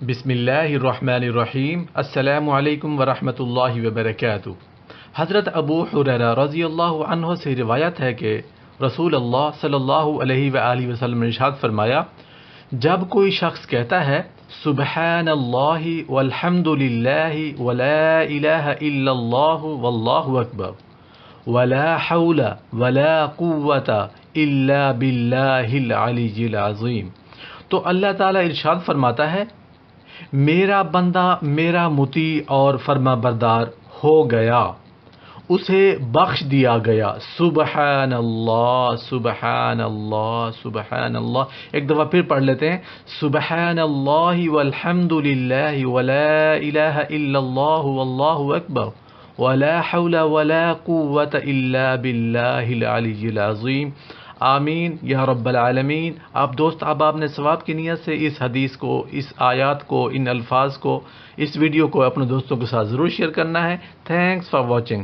بسم اللہ الرحمن الرحیم۔ السلام علیکم ورحمۃ اللہ وبرکاتہ۔ حضرت ابو ہریرہ رضی اللہ عنہ سے روایت ہے کہ رسول اللہ صلی اللہ علیہ وآلہ وسلم نے ارشاد فرمایا، جب کوئی شخص کہتا ہے سبحان اللہ والحمد للہ ولا الہ الا اللہ واللہ اکبر ولا حول ولا قوت الا باللہ العلی العظیم، تو اللہ تعالیٰ ارشاد فرماتا ہے میرا بندہ میرا مطیع اور فرما بردار ہو گیا، اسے بخش دیا گیا۔ سبحان اللہ سبحان اللہ سبحان اللہ۔ ایک دفعہ پھر پڑھ لیتے ہیں، سبحان اللہ والحمد للہ ولا الہ الا اللہ واللہ اکبر ولا حول ولا قوت الا باللہ العلی العظیم۔ آمین یا رب العالمین۔ آپ دوست احباب نے ثواب کی نیت سے اس حدیث کو، اس آیات کو، ان الفاظ کو، اس ویڈیو کو اپنے دوستوں کے ساتھ ضرور شیئر کرنا ہے۔ Thanks for watching.